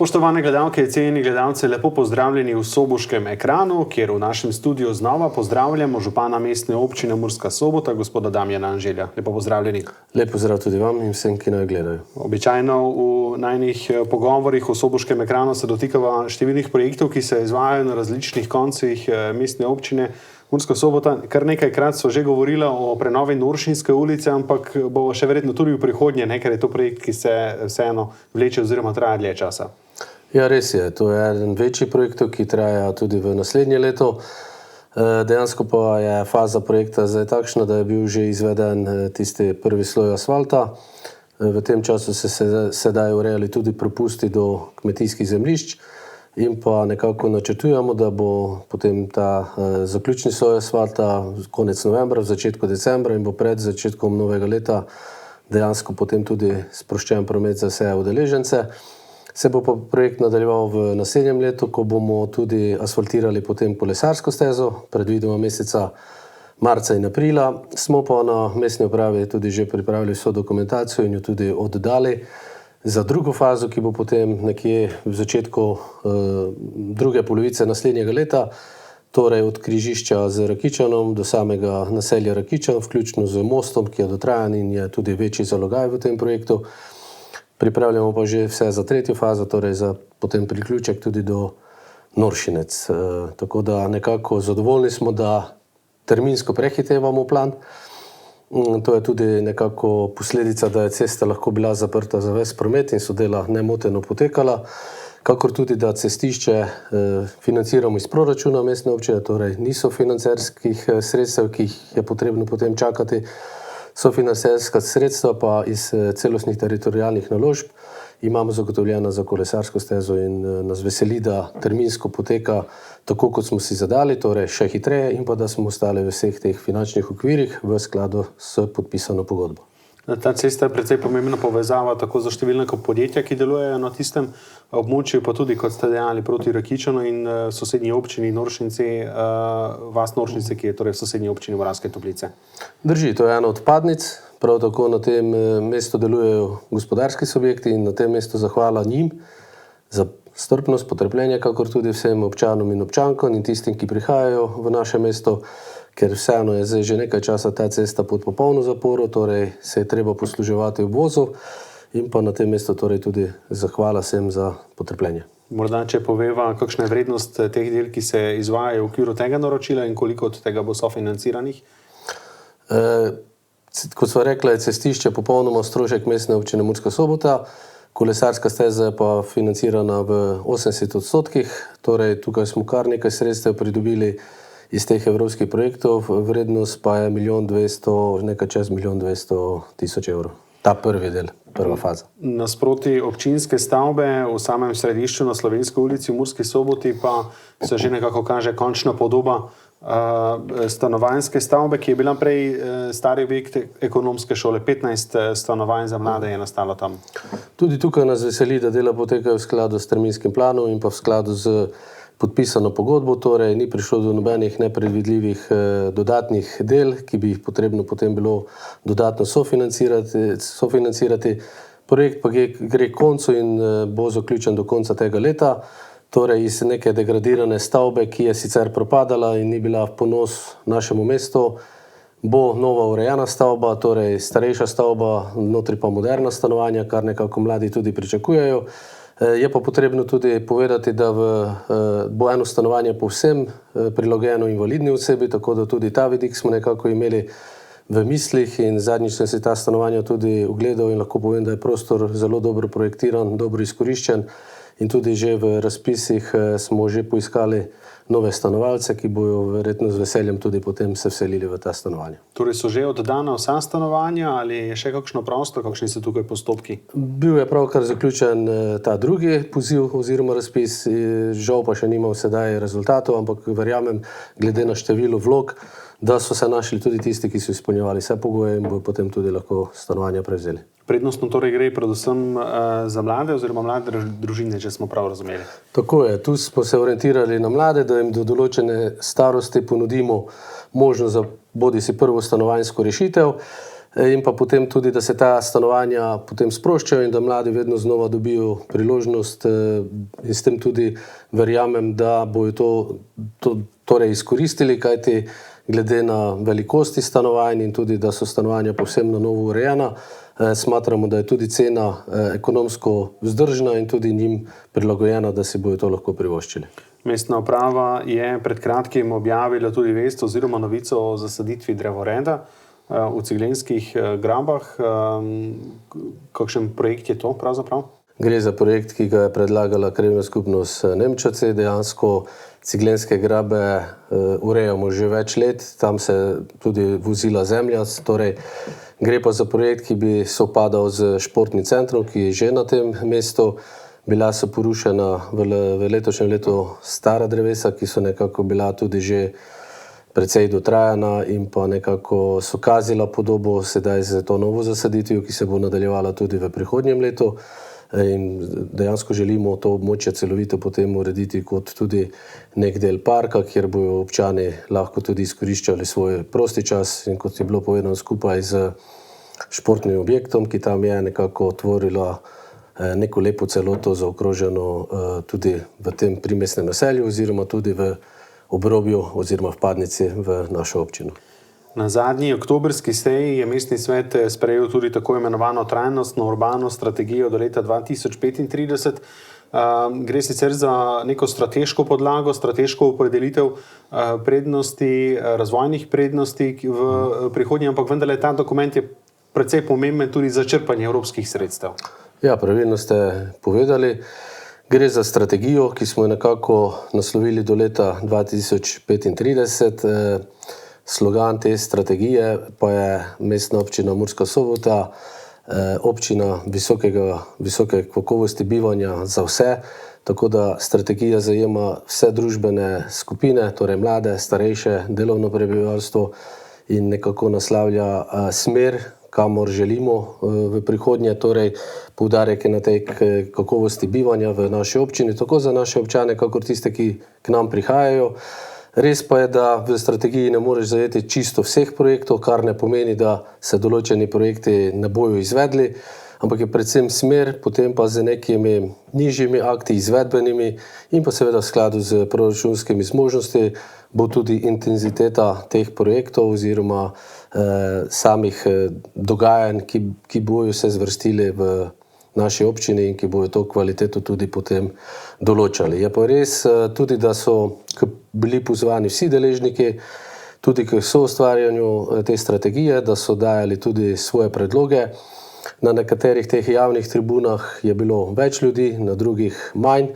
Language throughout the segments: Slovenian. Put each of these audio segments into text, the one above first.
Spoštovane gledalke in cenjeni gledalci, lepo pozdravljeni v Soboškem ekranu, kjer v našem studiu znova pozdravljamo župana mestne občine Murska Sobota, gospoda Damjana Anželja. Lepo pozdravljeni. Lep pozdrav tudi vam in vsem, ki naj gledajo. Običajno v najnih pogovorih v Soboškem ekranu se dotikava številnih projektov, ki se izvajajo na različnih koncih mestne občine Murska Sobota. Kar nekajkrat so že govorila o prenovi Noršinske ulice, ampak bo še verjetno tudi v prihodnje, ker je to projekt, ki se vseeno vleče oziroma traja dlje časa. Ja, res je. To je eden večji projektov, ki traja tudi v naslednje leto. Dejansko pa je faza projekta zdaj takšna, da je bil že izveden tisti prvi sloj asfalta. V tem času se sedaj urejali tudi propusti do kmetijskih zemljišč in pa nekako načrtujemo, da bo potem ta zaključni sloj asfalta konec novembra, v začetku decembra in bo pred začetkom novega leta dejansko potem tudi sproščen promet za vse udeležence. Se bo pa projekt nadaljeval v naslednjem letu, ko bomo tudi asfaltirali potem kolesarsko stezo, predvidoma meseca marca in aprila. Smo pa na mestni upravi tudi že pripravili vso dokumentacijo in jo tudi oddali za drugo fazo, ki bo potem nekje v začetku druge polovice naslednjega leta, torej od križišča z Rakičanom do samega naselja Rakičan, vključno z mostom, ki je dotrajan in je tudi večji zalogaj v tem projektu. Pripravljamo pa že vse za tretjo fazo, torej za potem priključek tudi do Noršinec. Tako da nekako zadovoljni smo, da terminsko prehitevamo plan. To je tudi nekako posledica, da je cesta lahko bila zaprta za ves promet in so dela nemoteno potekala, kakor tudi, da cestišče financiramo iz proračuna mestne občine, torej niso financerskih sredstev, ki jih je potrebno potem čakati. Sofinancerska sredstva pa iz celostnih teritorijalnih naložb imamo zagotovljena za kolesarsko stezo in nas veseli, da terminsko poteka tako, kot smo si zadali, torej še hitreje in pa da smo ostali v vseh teh finančnih okvirih v skladu s podpisano pogodbo. Ta cesta je precej pomembna povezava tako za številna podjetja, ki delujejo na tistem območju, pa tudi, kot ste dejali, proti Rakičanu in sosednji občini Noršinci, vas Noršinci, ki je torej v sosednji občini Moravske Toplice. Drži, to je ena od padnic. Prav tako na tem mestu delujejo gospodarski subjekti in na tem mestu zahvala njim za strpnost, potrpljenje, kakor tudi vsem občanom in občankom in tistim, ki prihajajo v naše mesto, ker vseeno je zdaj že nekaj časa ta cesta pod popolno zaporo, torej se je treba posluževati obvozov in pa na tem mestu torej tudi zahvala vsem za potrpljenje. Morda, če poveva, kakšna je vrednost teh del, ki se izvajajo v okviru tega naročila in koliko od tega bo sofinanciranih? Kot sva rekla, je cestišče popolnoma strošek mestne občine Murska Sobota, kolesarska steza je pa financirana v 80%, torej tukaj smo kar nekaj sredstev pridobili iz teh evropskih projektov, vrednost pa je 1 200 000, nekaj čez 1 200 000 evrov. Ta prvi del, prva faza. Nasproti občinske stavbe v samem središču na Slovenski ulici v Murski Soboti pa se že nekako kaže končna podoba stanovanjske stavbe, ki je bila prej stari objekt ekonomske šole. 15 stanovanj za mlade je nastalo tam. Tudi tukaj nas veseli, da dela potekajo v skladu s terminskim planom in pa v skladu z podpisano pogodbo, torej ni prišlo do nobenih nepredvidljivih dodatnih del, ki bi jih potrebno potem bilo dodatno sofinancirati. Projekt pa gre koncu in bo zaključen do konca tega leta, torej iz neke degradirane stavbe, ki je sicer propadala in ni bila v ponos našemu mestu, bo nova urejena stavba, torej starejša stavba, notri pa moderna stanovanja, kar nekako mladi tudi pričakujejo. Je pa potrebno tudi povedati, da bo eno stanovanje povsem prilagojeno invalidni osebi, tako da tudi ta vidik smo nekako imeli v mislih in zadnjič sem si ta stanovanja tudi ogledal in lahko povem, da je prostor zelo dobro projektiran, dobro izkoriščen in tudi že v razpisih smo že poiskali nove stanovalce, ki bojo verjetno z veseljem tudi potem se vselili v ta stanovanja. Torej so že oddana vsa stanovanja ali je še kakšno prostor, kakšni so tukaj postopki? Bil je pravkar zaključen ta drugi poziv oziroma razpis, žal pa še nimam sedaj rezultatov, ampak verjamem, glede na število vlog, da so se našli tudi tisti, ki so izpolnjevali vse pogoje in bojo potem tudi lahko stanovanja prevzeli. Prednostno torej gre predvsem za mlade oziroma mlade družine, če smo prav razumeli. Tako je, tu smo se orientirali na mlade, da jim do določene starosti ponudimo možnost za bodisi prvo stanovanjsko rešitev in pa potem tudi, da se ta stanovanja potem sproščajo in da mladi vedno znova dobijo priložnost in s tem tudi verjamem, da bojo to torej izkoristili, kajti glede na velikosti stanovanj in tudi, da so stanovanja povsem na novo urejena, smatramo, da je tudi cena ekonomsko vzdržna in tudi njim prilagojena, da si bojo to lahko privoščili. Mestna uprava je pred kratkim objavila tudi vest oziroma novico o zasaditvi drevoreda v Ciglenskih grabah. Kakšen projekt je to pravzaprav? Gre za projekt, ki ga je predlagala Krajevna skupnost Nemčevci. Dejansko Ciglenske grabe urejamo že več let, tam se tudi vozila zemlja, torej gre pa za projekt, ki bi sovpadal z športnim centrom, ki je že na tem mestu. Bila so porušena v letošnjem letu stara drevesa, ki so nekako bila tudi že precej dotrajana in pa nekako so kazila podobo sedaj z to novo zasaditvijo, ki se bo nadaljevala tudi v prihodnjem letu. In dejansko želimo to območje celovito potem urediti kot tudi nek del parka, kjer bojo občani lahko tudi izkoriščali svoj prosti čas in kot je bilo povedano skupaj z športnim objektom, ki tam je nekako tvorila neko lepo celoto zaokroženo tudi v tem primestnem naselju oziroma tudi v obrobju oziroma vpadnici v našo občino. Na zadnji oktobrski seji je mestni svet sprejel tudi tako imenovano trajnostno urbano strategijo do leta 2035. Gre sicer za neko strateško podlago, strateško opredelitev prednosti, razvojnih prednosti v prihodnje, ampak vendarle ta dokument je precej pomemben tudi za črpanje evropskih sredstev. Ja, pravilno ste povedali. Gre za strategijo, ki smo jo nekako naslovili do leta 2035. Slogan te strategije pa je Mestna občina Murska Sobota, občina visoke kakovosti bivanja za vse, tako da strategija zajema vse družbene skupine, torej mlade, starejše, delovno prebivalstvo in nekako naslavlja smer, kamor želimo v prihodnje, torej poudarek je na tej kakovosti bivanja v naši občini, tako za naše občane, kakor tiste, ki k nam prihajajo. Res pa je, da v strategiji ne moreš zajeti čisto vseh projektov, kar ne pomeni, da se določeni projekti ne bojo izvedli, ampak je predvsem smer, potem pa z nekimi nižjimi akti, izvedbenimi in pa seveda v skladu z proračunskimi zmožnosti bo tudi intenziteta teh projektov oziroma samih dogajanj, ki bojo se zvrstili v naši občini in ki bojo to kvaliteto tudi potem določali. Je pa res tudi, da so bili pozvani vsi deležniki tudi k soustvarjanju te strategije, da so dajali tudi svoje predloge. Na nekaterih teh javnih tribunah je bilo več ljudi, na drugih manj.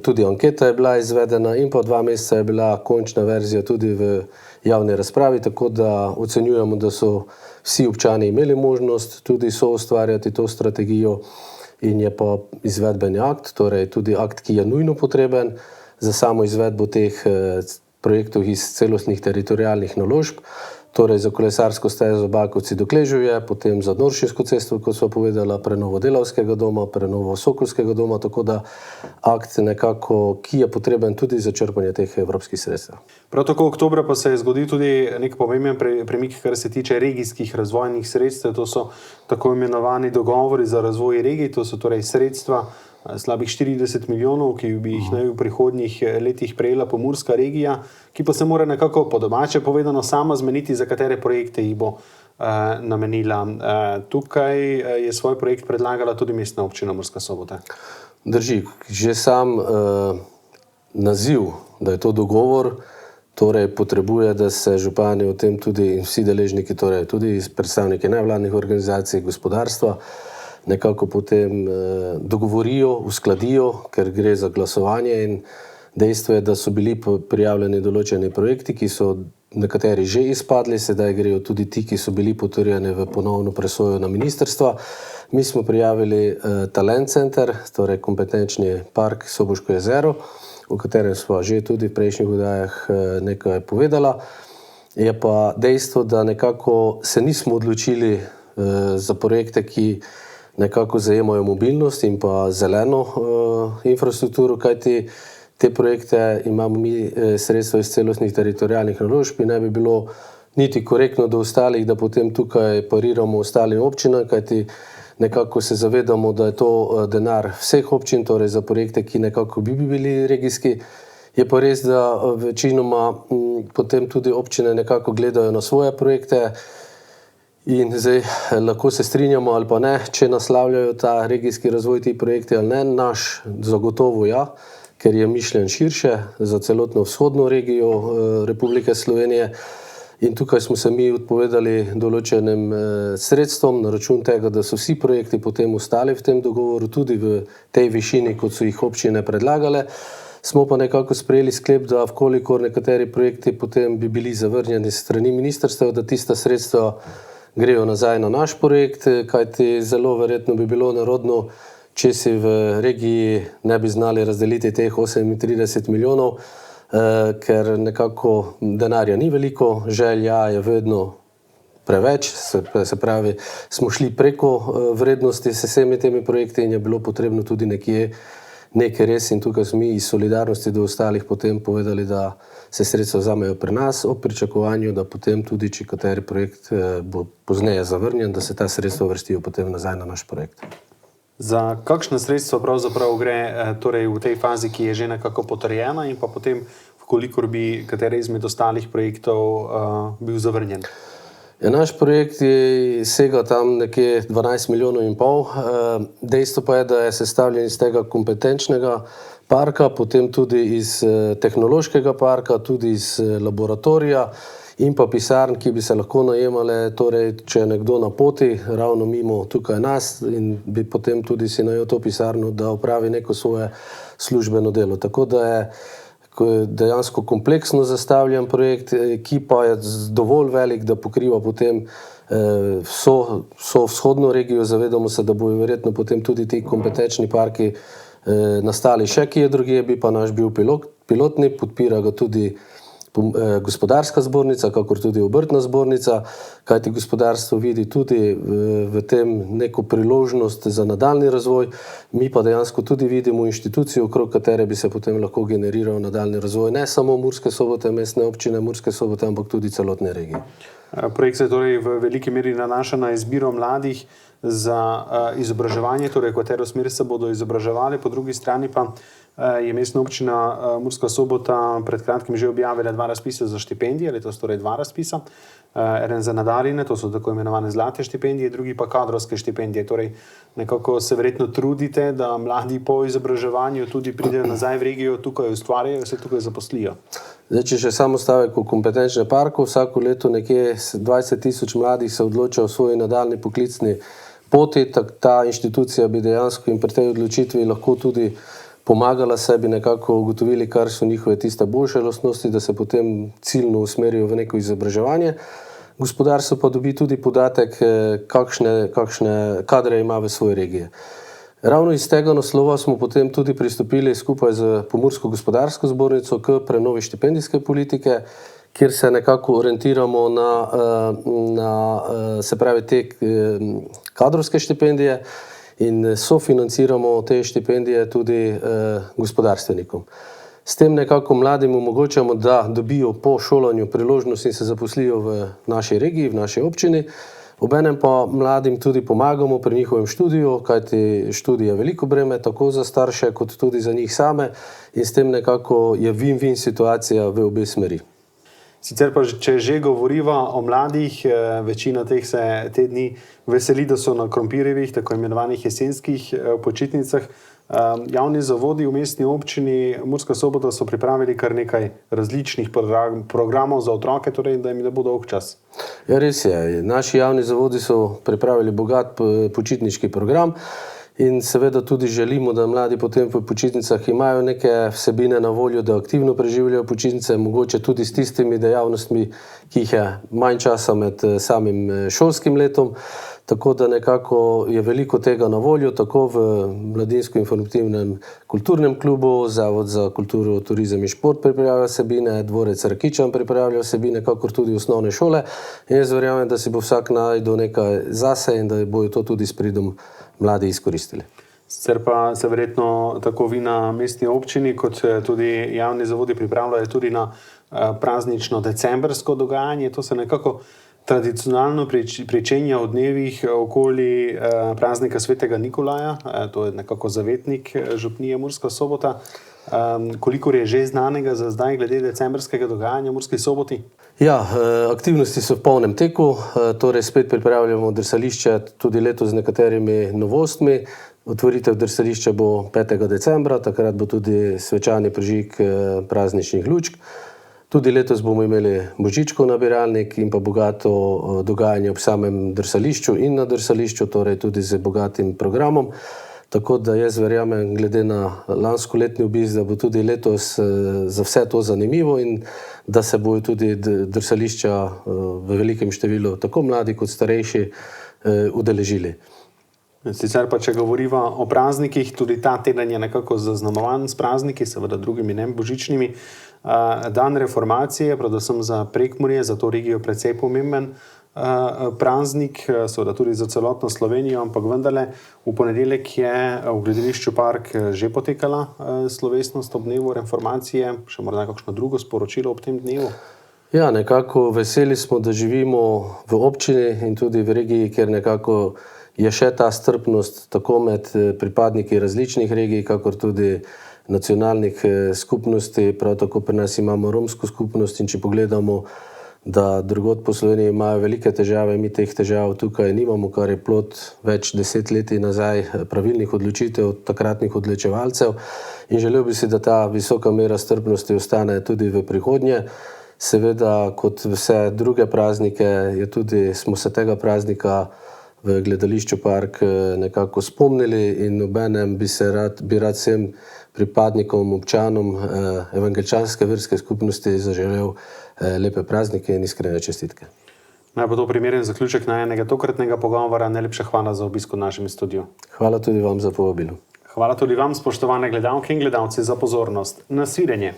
Tudi anketa je bila izvedena in pa 2 meseca je bila končna verzija tudi v javni razpravi, tako da ocenjujemo, da so vsi občani imeli možnost tudi soustvarjati to strategijo in je pa izvedbeni akt, torej tudi akt, ki je nujno potreben za samo izvedbo teh projektov iz celostnih teritorialnih naložb, torej za kolesarsko stezo Bakovci do Kležuje, potem za Noršinsko cesto, kot smo povedala, prenovo Delavskega doma, prenovo Sokolskega doma, tako da akt nekako, ki je potreben tudi za črpanje teh evropskih sredstev. Prav tako oktobra pa se je zgodil tudi nek pomemben premik, kar se tiče regijskih razvojnih sredstev. To so tako imenovani dogovori za razvoj regij, to so torej sredstva slabih 40 milijonov, ki bi jih naj v prihodnjih letih prejela pomurska regija, ki pa se mora nekako po domače povedano sama zmeniti, za katere projekte jih bo namenila. Tukaj je svoj projekt predlagala tudi Mestna občina Murska Sobota. Drži, že sam naziv, da je to dogovor, torej potrebuje, da se župani o tem tudi in vsi deležniki, torej tudi predstavniki nevladnih organizacij, gospodarstva, nekako potem dogovorijo, uskladijo, ker gre za glasovanje in dejstvo je, da so bili prijavljeni določeni projekti, ki so nekateri že izpadli, sedaj grejo tudi ti, ki so bili potrjeni v ponovno presojo na ministrstva. Mi smo prijavili Talent Center, torej kompetenčni park Soboško jezero, o katerem smo že tudi v prejšnjih oddajah nekaj povedala. Je pa dejstvo, da nekako se nismo odločili za projekte, ki nekako zajemajo mobilnost in pa zeleno infrastrukturo, kajti te projekte imamo mi sredstva iz celostnih teritorialnih naložb in ne bi bilo niti korektno do ostalih, da potem tukaj pariramo ostalim občinam, kajti nekako se zavedamo, da je to denar vseh občin, torej za projekte, ki nekako bi bili regijski. Je pa res, da večinoma potem tudi občine nekako gledajo na svoje projekte in zdaj lahko se strinjamo ali pa ne, če naslavljajo ta regijski razvoj ti projekti ali ne. Naš zagotovo ja, ker je mišljen širše za celotno vzhodno regijo Republike Slovenije. In tukaj smo se mi odpovedali določenim sredstvom na račun tega, da so vsi projekti potem ostali v tem dogovoru, tudi v tej višini, kot so jih občine predlagale. Smo pa nekako sprejeli sklep, da vkolikor nekateri projekti potem bi bili zavrnjeni s strani ministrstev, da tista sredstva grejo nazaj na naš projekt, kajti zelo verjetno bi bilo nerodno, če si v regiji ne bi znali razdeliti teh 38 milijonov, ker nekako denarja ni veliko, želja je vedno preveč, se pravi, smo šli preko vrednosti s vsemi temi projekti in je bilo potrebno tudi nekaj res in tukaj smo mi iz solidarnosti do ostalih potem povedali, da se sredstva vzamejo pri nas ob pričakovanju, da potem tudi, če kateri projekt bo pozneje zavrnjen, da se ta sredstva vrstijo potem nazaj na naš projekt. Za kakšna sredstva pravzaprav gre torej v tej fazi, ki je že nekako potrjena in pa potem, kolikor bi kateri izmed ostalih projektov bil zavrnjen? Naš projekt sega tam nekje 12 milijonov in pol. Dejstvo pa je, da je sestavljen iz tega kompetenčnega parka, potem tudi iz tehnološkega parka, tudi iz laboratorija in pa pisarn, ki bi se lahko najemale, torej če je nekdo na poti ravno mimo tukaj nas in bi potem tudi si najel to pisarno, da opravi neko svoje službeno delo. Tako da je dejansko kompleksno zastavljen projekt, ki pa je dovolj velik, da pokriva potem vso vzhodno regijo. Zavedamo se, da bojo verjetno potem tudi ti kompetenčni parki nastali še kje drugje, bi pa naš bil pilotni, podpira ga tudi gospodarska zbornica, kakor tudi obrtna zbornica, kajti gospodarstvo vidi tudi v tem neko priložnost za nadaljni razvoj, mi pa dejansko tudi vidimo inštitucijo, okrog katere bi se potem lahko generiral nadaljni razvoj, ne samo Murske Sobote, mestne občine Murske Sobote, ampak tudi celotne regije. Projekt se torej v veliki meri nanaša na izbiro mladih za izobraževanje, torej v katero smer se bodo izobraževali, po drugi strani pa je mestna občina Murska Sobota pred kratkim že objavila 2 razpisa za štipendije, letos torej 2 razpisa. Eden za nadarjene, to so tako imenovane zlate štipendije, drugi pa kadrovske štipendije. Torej nekako se verjetno trudite, da mladi po izobraževanju tudi pridejo nazaj v regijo, tukaj ustvarjajo, se tukaj zaposlijo. Zdaj, če še samo stavek o kompetenčnem parku, vsako leto nekje 20 tisoč mladih se odloča o svoji nadaljni poklicni poti. Ta inštitucija bi dejansko in pri tej odločitvi lahko tudi pomagala sebi, nekako ugotovili, kar so njihove tiste boljše lastnosti, da se potem ciljno usmerijo v neko izobraževanje. Gospodarstvo pa dobi tudi podatek, kakšne kadre ima v svoji regiji. Ravno iz tega naslova smo potem tudi pristopili skupaj z Pomursko gospodarsko zbornico k prenovi štipendijske politike, kjer se nekako orientiramo na se pravi te kadrovske štipendije in sofinanciramo te štipendije tudi gospodarstvenikom. S tem nekako mladim omogočamo, da dobijo po šolanju priložnost in se zaposlijo v naši regiji, v naši občini. Obenem pa mladim tudi pomagamo pri njihovem študiju, kajti študij je veliko breme, tako za starše, kot tudi za njih same, in s tem nekako je win-win situacija v obe smeri. Sicer pa, če že govoriva o mladih, večina teh se te dni veseli, da so na krompirjevih, tako imenovanih jesenskih počitnicah. Javni zavodi v mestni občini Murska Sobota so pripravili kar nekaj različnih programov za otroke, torej da jim ne bo dolg čas. Ja, res je. Naši javni zavodi so pripravili bogat počitniški program in seveda tudi želimo, da mladi potem v počitnicah imajo neke vsebine na voljo, da aktivno preživljajo počitnice, mogoče tudi s tistimi dejavnostmi, ki jih je manj časa med samim šolskim letom. Tako da nekako je veliko tega na voljo, tako v Mladinsko-informativnem kulturnem klubu, Zavod za kulturo, turizem in šport pripravlja vsebine, Dvorec Rakičan pripravlja vsebine, kakor tudi osnovne šole. In jaz verjamem, da si bo vsak najdel nekaj zase in da bojo to tudi s pridom mladi izkoristili. Sicer pa se verjetno tako vi na mestni občini, kot tudi javni zavodi pripravljajo tudi na praznično decembrsko dogajanje. To se nekako tradicionalno pričenja v dnevih okoli praznika svetega Nikolaja, to je nekako zavetnik župnije Murska Sobota. Kolikor je že znanega za zdaj glede decembrskega dogajanja v Murski Soboti? Ja, aktivnosti so v polnem teku, torej spet pripravljamo drsališče tudi letos z nekaterimi novostmi. Otvoritev drsališča bo 5. decembra, takrat bo tudi svečani prižig prazničnih lučk. Tudi letos bomo imeli božičkov nabiralnik in pa bogato dogajanje ob samem drsališču in na drsališču, torej tudi z bogatim programom. Tako da jaz verjamem, glede na lansko letni obisk, da bo tudi letos za vse to zanimivo in da se bojo tudi drsališča v velikem številu, tako mladi kot starejši, udeležili. Sicer pa, če govoriva o praznikih, tudi ta teden je nekako zaznamovan s prazniki, seveda drugimi ne božičnimi. Dan reformacije, predvsem za Prekmurje, za to regijo precej pomemben praznik, seveda tudi za celotno Slovenijo, ampak vendarle v ponedeljek je v gledališču Park že potekala slovesnost ob dnevu reformacije, še morda kakšno drugo sporočilo ob tem dnevu? Ja, nekako veseli smo, da živimo v občini in tudi v regiji, kjer nekako je še ta strpnost tako med pripadniki različnih regij, kakor tudi nacionalnih skupnosti. Prav tako pri nas imamo romsko skupnost in če pogledamo, da drugod po Sloveniji imajo velike težave, mi teh težav tukaj nimamo, kar je plod več desetletij nazaj pravilnih odločitev takratnih odločevalcev. In želel bi si, da ta visoka mera strpnosti ostane tudi v prihodnje. Seveda, kot vse druge praznike, smo se tega praznika v gledališču Park nekako spomnili in obenem bi rad vsem pripadnikom, občanom evangeličanske verske skupnosti zaželel lepe praznike in iskrene čestitke. Naj bo to primeren zaključek najnega tokratnega pogovora. Najlepša hvala za obisk v našem studiu. Hvala tudi vam za povabilo. Hvala tudi vam, spoštovane gledalke in gledalci, za pozornost. Nasvidenje.